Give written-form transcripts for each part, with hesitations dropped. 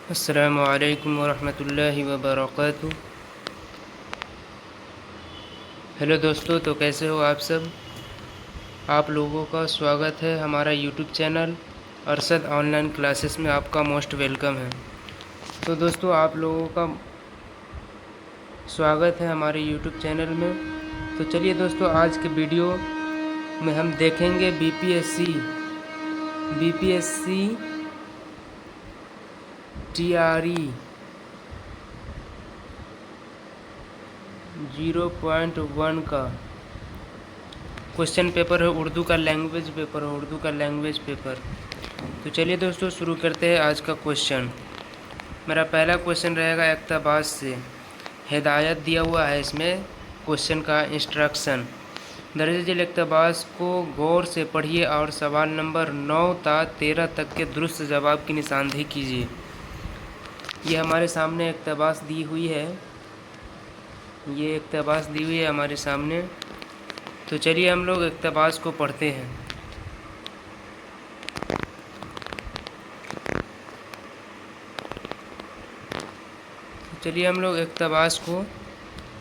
अस्सलामु अलैकुम वरहमतुल्लाहि वबरकातुहू। हेलो दोस्तों, तो कैसे हो आप सब। आप लोगों का स्वागत है हमारा YouTube channel Arshad online classes में। आपका मोस्ट वेलकम है। तो दोस्तों, आप लोगों का स्वागत है हमारे यूट्यूब चैनल में। तो चलिए दोस्तों, आज के वीडियो में हम देखेंगे बीपीएससी टीआरई 0.1 का क्वेश्चन पेपर है। उर्दू का लैंग्वेज पेपर। तो चलिए दोस्तों, शुरू करते हैं आज का क्वेश्चन। मेरा पहला क्वेश्चन रहेगा इक़्तिबास से। हिदायत दिया हुआ है इसमें क्वेश्चन का इंस्ट्रक्शन। दर्ज इक़्तिबास को गौर से पढ़िए और सवाल नंबर 9 ता 13 तक के दुरुस्त जवाब की निशानदेही कीजिए। ये हमारे सामने इक़्तिबास दी हुई है। हमारे सामने। तो चलिए हम लोग इक़्तिबास को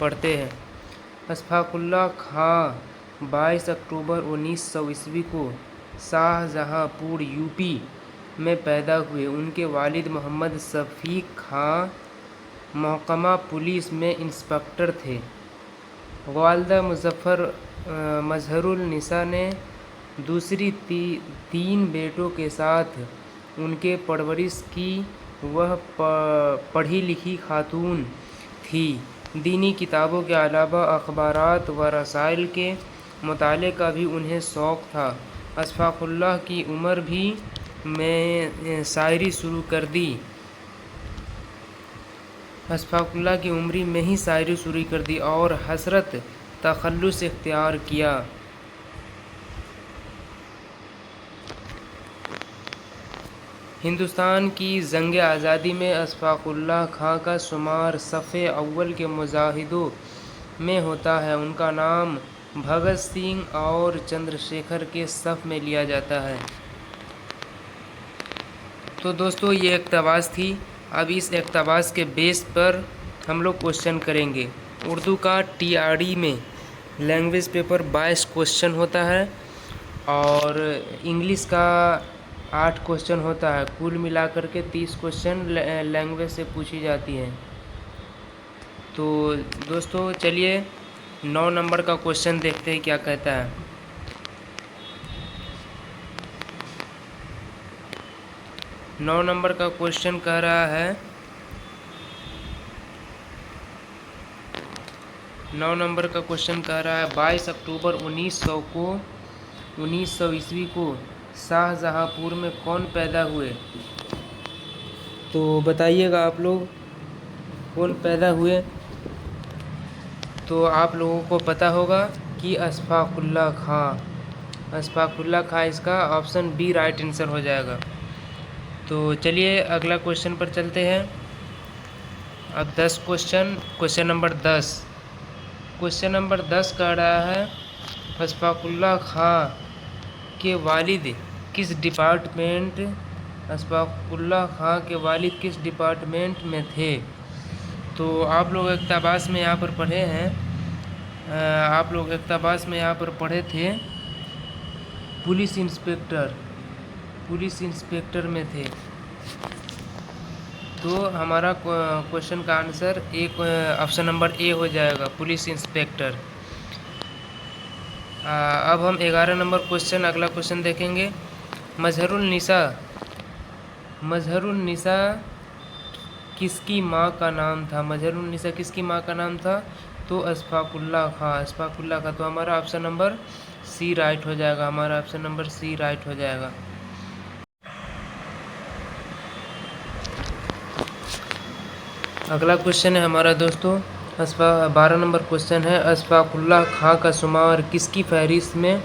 पढ़ते हैं। अशफाक़ुल्लाह खां 22 अक्टूबर 1900 ईस्वी को शाहजहांपुर यूपी में पैदा हुए। उनके वालिद मोहम्मद शफ़ीक़ खां महकमा पुलिस में इंस्पेक्टर थे। वालिदा मज़हरुल निसा ने दूसरी 3 बेटों के साथ उनके परवरिश की। वह पढ़ी लिखी खातून थी। दीनी किताबों के अलावा अखबारात व रसाइल के मुताले का भी उन्हें शौक़ था। अशफाक़ुल्लाह की उम्र भी में शायरी शुरू कर दी और हसरत तखल्लुस इख्तियार किया। हिंदुस्तान की जंग आज़ादी में अशफाक़ुल्लाह खां का शुमार सफ़े अव्वल के मुजाहिदों में होता है। उनका नाम भगत सिंह और चंद्रशेखर के सफ़ में लिया जाता है। तो दोस्तों, ये इक़्तिबास थी। अब इस इक़्तिबास के बेस पर हम लोग क्वेश्चन करेंगे। उर्दू का टीआरई में लैंग्वेज पेपर 22 क्वेश्चन होता है और इंग्लिश का 8 क्वेश्चन होता है। कुल मिलाकर के 30 क्वेश्चन लैंग्वेज से पूछी जाती हैं। तो दोस्तों, चलिए 9 नंबर का क्वेश्चन देखते हैं क्या कहता है। 9 नंबर का क्वेश्चन कह रहा है 22 अक्टूबर 1900 ईस्वी को शाहजहांपुर में कौन पैदा हुए। तो बताइएगा आप लोग कौन पैदा हुए। तो आप लोगों को पता होगा कि अशफाक़ुल्लाह खां इसका ऑप्शन बी राइट आंसर हो जाएगा। तो चलिए अगला क्वेश्चन पर चलते हैं। अब 10 क्वेश्चन नंबर 10 कह रहा है अशफाक़ुल्लाह खां के वालिद किस डिपार्टमेंट में थे। तो आप लोग इक़्तिबास में यहाँ पर पढ़े थे पुलिस इंस्पेक्टर में थे। तो हमारा क्वेश्चन का आंसर ऑप्शन नंबर ए हो जाएगा, पुलिस इंस्पेक्टर। अब हम 11 नंबर अगला क्वेश्चन देखेंगे। मज़हरुल निसा किसकी माँ का नाम था। तो अशफाक़ुल्लाह खां। तो हमारा ऑप्शन नंबर सी राइट हो जाएगा। अगला क्वेश्चन है हमारा दोस्तों 12 नंबर क्वेश्चन है अशफाक़ुल्लाह खां का शुमार किसकी फहरिस्त में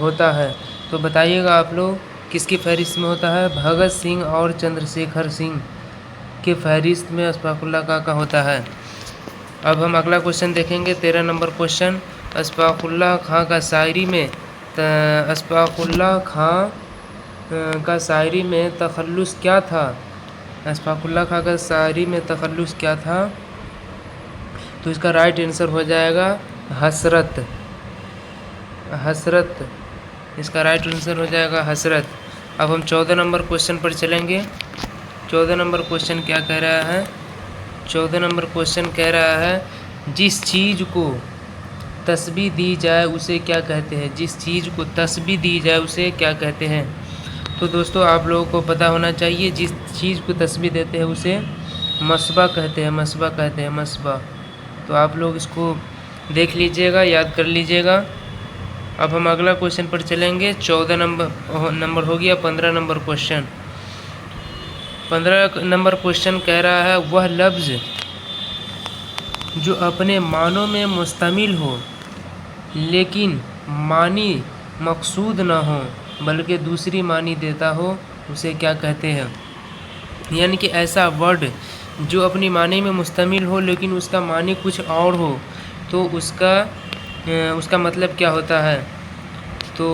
होता है। तो बताइएगा आप लोग किसकी फहरिस्त में होता है। भगत सिंह और चंद्रशेखर सिंह के फहरिस्त में अशफाक़ुल्लाह खां का होता है। अब हम अगला क्वेश्चन देखेंगे 13 नंबर क्वेश्चन। अशफाक़ुल्लाह खां का शायरी में तखल्लुस क्या था। अशफाकुल्ला खां का शायरी में तखल्लुस क्या था? तो इसका राइट आंसर हो जाएगा हसरत। हसरत इसका राइट आंसर हो जाएगा हसरत। अब हम 14 नंबर क्वेश्चन पर चलेंगे। 14 नंबर क्वेश्चन क्या कह रहा है? 14 नंबर क्वेश्चन कह रहा है जिस चीज़ को तस्बीह दी जाए उसे क्या कहते हैं? जिस चीज़ को तस्बीह दी जाए उसे क्या कहते हैं? तो दोस्तों आप लोगों को पता होना चाहिए, जिस चीज़ को तस्बीह देते हैं उसे मसबा कहते हैं। मसबा कहते हैं, मसबा। तो आप लोग इसको देख लीजिएगा, याद कर लीजिएगा। अब हम अगला क्वेश्चन पर चलेंगे। 14 नंबर हो गया। 15 नंबर क्वेश्चन। 15 नंबर क्वेश्चन कह रहा है वह लफ्ज़ जो अपने मानों में मुश्तमिल हो लेकिन मानी मकसूद न हो बल्कि दूसरी मानी देता हो उसे क्या कहते हैं? यानी कि ऐसा वर्ड जो अपनी मानी में मुश्तमिल हो लेकिन उसका मानी कुछ और हो, तो उसका मतलब क्या होता है? तो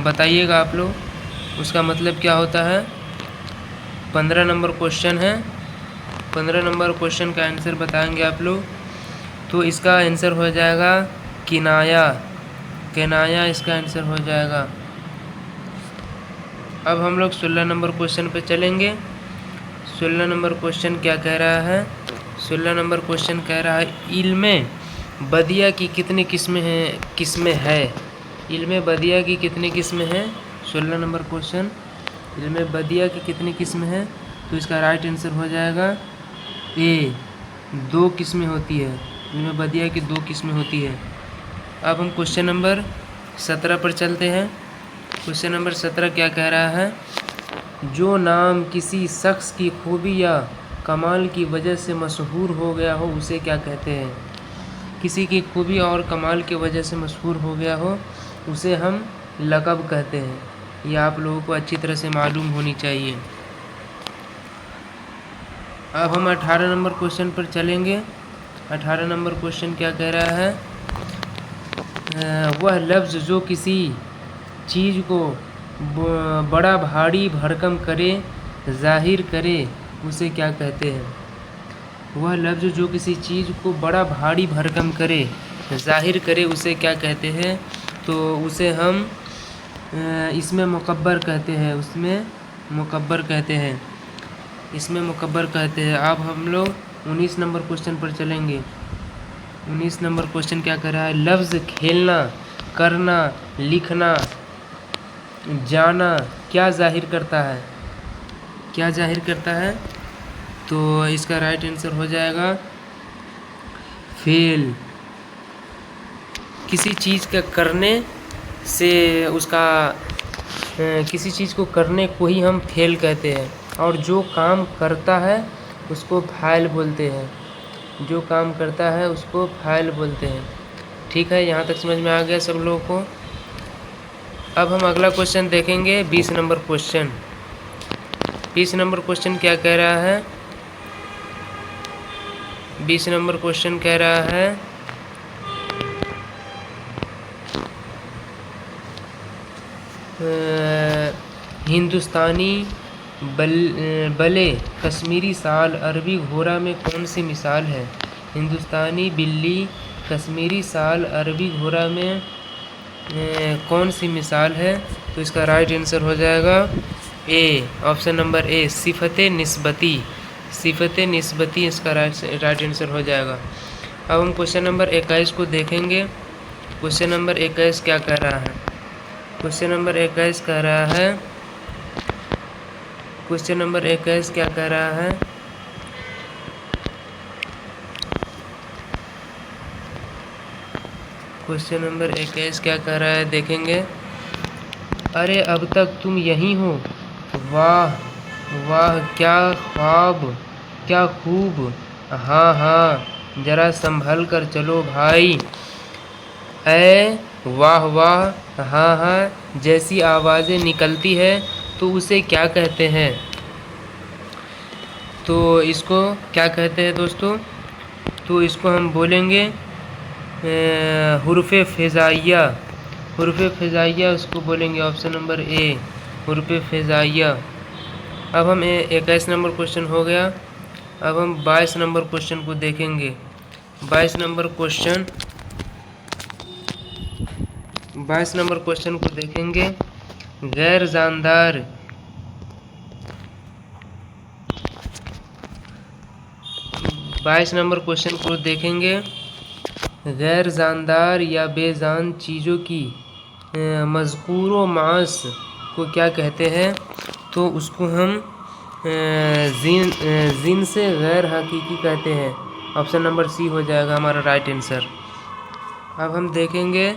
बताइएगा आप लोग उसका मतलब क्या होता है। 15 नंबर क्वेश्चन है। 15 नंबर क्वेश्चन का आंसर बताएंगे आप लोग। तो इसका आंसर हो जाएगा किनाया। किनाया इसका आंसर हो जाएगा। अब हम लोग 16 नंबर क्वेश्चन पे चलेंगे। 16 नंबर क्वेश्चन क्या कह रहा है? 16 नंबर क्वेश्चन कह रहा है इल्मे बदिया की कितनी किस्में हैं? इल्मे बदिया की कितनी किस्में हैं? 16 नंबर क्वेश्चन, इल्मे बदिया की कितनी किस्में हैं? तो इसका राइट आंसर हो जाएगा ए, 2 किस्में होती है। इल्मे बदिया की 2 किस्में होती है। अब हम क्वेश्चन नंबर 17 पर चलते हैं। क्वेश्चन नंबर 17 क्या कह रहा है? जो नाम किसी शख्स की खूबी या कमाल की वजह से मशहूर हो गया हो उसे क्या कहते हैं? किसी की खूबी और कमाल की वजह से मशहूर हो गया हो उसे हम लक़ब कहते हैं। ये आप लोगों को अच्छी तरह से मालूम होनी चाहिए। अब हम 18 नंबर क्वेश्चन पर चलेंगे। 18 नंबर क्वेश्चन क्या कह रहा है? वह लफ्ज़ जो किसी चीज़ को बड़ा भारी भरकम करे, जाहिर करे उसे क्या कहते हैं? वह लफ्ज़ जो किसी चीज़ को बड़ा भारी भरकम करे, जाहिर करे उसे क्या कहते हैं? तो उसे हम इसमें मुकब्बर कहते हैं। उसमें मुकब्बर कहते हैं। इसमें मुकब्बर कहते हैं। अब हम लोग 19 नंबर क्वेश्चन पर चलेंगे। 19 नंबर क्वेश्चन क्या कर रहा है? लफ्ज़ खेलना, करना, लिखना, जाना क्या जाहिर करता है? क्या जाहिर करता है? तो इसका राइट आंसर हो जाएगा फेल। किसी चीज़ का करने से उसका किसी चीज़ को करने को ही हम फेल कहते हैं, और जो काम करता है उसको फाइल बोलते हैं। जो काम करता है उसको फाइल बोलते हैं। ठीक है, यहाँ तक समझ में आ गया सब लोगों को। अब हम अगला क्वेश्चन देखेंगे। 20 नंबर क्वेश्चन। 20 नंबर क्वेश्चन क्या कह रहा है? 20 नंबर क्वेश्चन कह रहा है हिंदुस्तानी बले कश्मीरी साल अरबी घोड़ा में कौन सी मिसाल है? हिंदुस्तानी बिल्ली कश्मीरी साल अरबी घोड़ा में कौन सी मिसाल है? तो इसका राइट आंसर हो जाएगा ए, ऑप्शन नंबर ए, सिफत निस्बती। सिफत निस्बती इसका राइट आंसर हो जाएगा। अब हम क्वेश्चन नंबर 21 को देखेंगे। क्वेश्चन नंबर 21 क्या कह रहा है? क्वेश्चन नंबर 21 कह रहा है क्वेश्चन नंबर 21 क्या कह रहा है? क्वेश्चन नंबर 21 क्या कह रहा है देखेंगे। अरे अब तक तुम यहीं हो, वाह वाह क्या ख्वाब, क्या खूब, हाँ हाँ ज़रा संभल कर चलो भाई। ऐ वाह वाह हाँ हाँ जैसी आवाज़ें निकलती है तो उसे क्या कहते हैं? तो इसको क्या कहते हैं दोस्तों? तो इसको हम बोलेंगे हुर्फ़े फ़िज़ाइया। हुर्फ़े फ़िज़ाइया उसको बोलेंगे। ऑप्शन नंबर ए, हुर्फ़े फ़िज़ाइया। अब हम 21 नंबर क्वेश्चन हो गया। अब हम 22 नंबर क्वेश्चन को देखेंगे। 22 नंबर क्वेश्चन को देखेंगे। गैर जानदार 22 नंबर क्वेश्चन को देखेंगे। गैर जानदार या बेजान चीज़ों की मज़कूर व मास को क्या कहते हैं? तो उसको हम जिन से गैर हकीकी कहते हैं। ऑप्शन नंबर सी हो जाएगा हमारा राइट आंसर। अब हम देखेंगे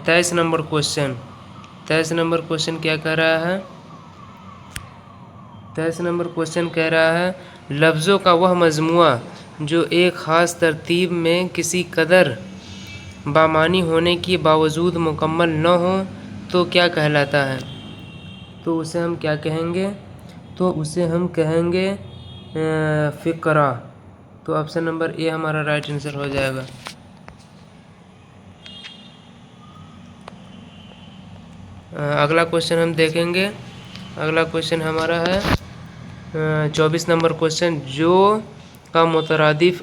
23 नंबर क्वेश्चन। 23 नंबर क्वेश्चन क्या कह रहा है? 23 नंबर क्वेश्चन कह रहा है लफ्ज़ों का वह मजमुआ जो एक ख़ास तरतीब में किसी कदर बामानी होने के बावजूद मुकम्मल न हो तो क्या कहलाता है? तो उसे हम क्या कहेंगे? तो उसे हम कहेंगे फ़िक्रा। तो ऑप्शन नंबर ए हमारा राइट आंसर हो जाएगा। अगला क्वेश्चन हम देखेंगे। अगला क्वेश्चन हमारा है 24 नंबर क्वेश्चन। जो का मुतरादिफ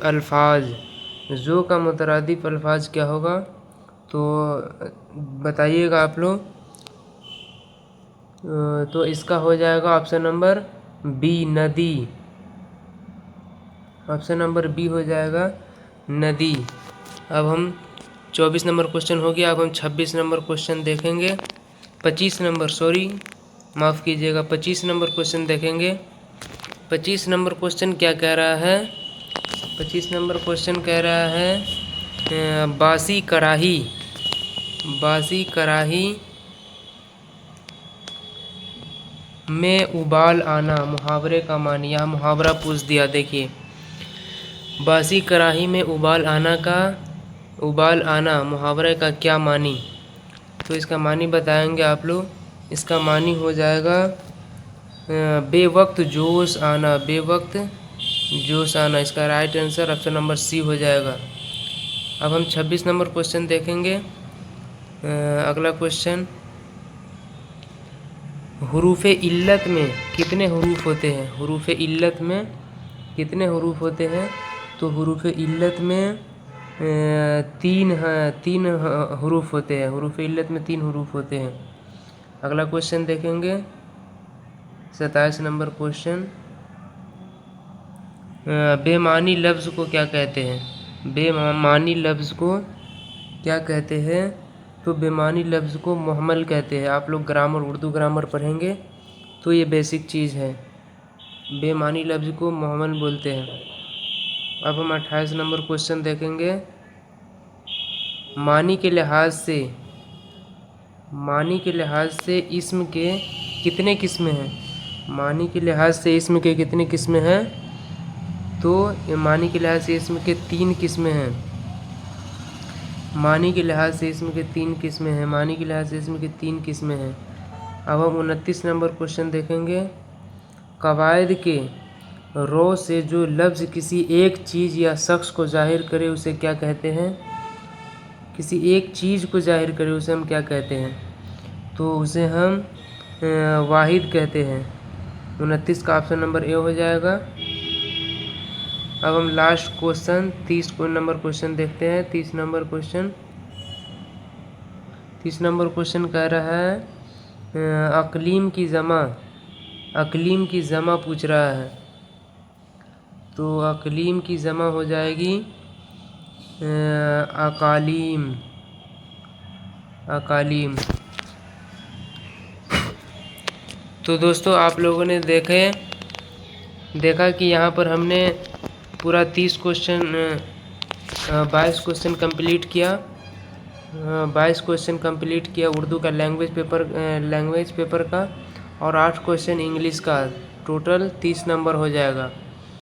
अल्फाज क्या होगा? तो बताइएगा आप लोग। तो इसका हो जाएगा ऑप्शन नंबर बी नदी। ऑप्शन नंबर बी हो जाएगा नदी। अब हम 24 नंबर क्वेश्चन हो गया। अब हम 26 नंबर क्वेश्चन देखेंगे। 25 नंबर क्वेश्चन देखेंगे। 25 नंबर क्वेश्चन क्या कह रहा है? 25 नंबर क्वेश्चन कह रहा है बासी कढ़ाई में उबाल आना मुहावरे का मानी। यहाँ मुहावरा पूछ दिया। देखिए, बासी कढ़ाई में उबाल आना मुहावरे का क्या मानी? तो इसका मानी बताएंगे आप लोग। इसका मानी हो जाएगा बेवक्त जोश आना। इसका right answer option number C हो जाएगा। अब हम 26 नंबर क्वेश्चन देखेंगे। अगला क्वेश्चन, हुरूफ इल्लत में कितने हरूफ होते हैं? हुरूफ इल्लत में कितने हरूफ होते हैं? तो हुरूफ इल्लत में तीन हरूफ होते हैं। हुरूफ इल्लत में 3 हरूफ होते हैं। अगला क्वेश्चन देखेंगे 27 नंबर क्वेश्चन। बेमानी लफ्ज़ को क्या कहते हैं? बेमानी लफ्ज़ को क्या कहते हैं? तो बेमानी लफ्ज़ को मुहम्मल कहते हैं। आप लोग उर्दू ग्रामर पढ़ेंगे तो ये बेसिक चीज़ है। बेमानी लफ्ज़ को मुहम्मल बोलते हैं। अब हम 28 नंबर क्वेश्चन देखेंगे। मानी के लिहाज से इस्म के कितने किस्में हैं? मानी के लिहाज से इस्म के कितने किस्में हैं? तो मानी के लिहाज से इस्म के 3 किस्में हैं। मानी के लिहाज से इस्म के 3 किस्में हैं। अब हम 29 नंबर क्वेश्चन देखेंगे। कवायद के रो से जो लफ्ज़ किसी एक चीज़ या शख्स को जाहिर करे उसे क्या कहते हैं? किसी एक चीज़ को जाहिर करे उसे हम क्या कहते हैं? तो उसे हम वाहिद कहते हैं। 29 का ऑप्शन नंबर ए हो जाएगा। अब हम लास्ट क्वेश्चन 30 नंबर क्वेश्चन देखते हैं। 30 नंबर क्वेश्चन कह रहा है अक़लीम की ज़मा पूछ रहा है। तो अक़लीम की ज़मा हो जाएगी अकालीम। तो दोस्तों, आप लोगों ने देखा कि यहाँ पर हमने पूरा 22 क्वेश्चन कंप्लीट किया। 22 क्वेश्चन कंप्लीट किया उर्दू का लैंग्वेज पेपर का, और 8 क्वेश्चन इंग्लिश का। टोटल 30 नंबर हो जाएगा।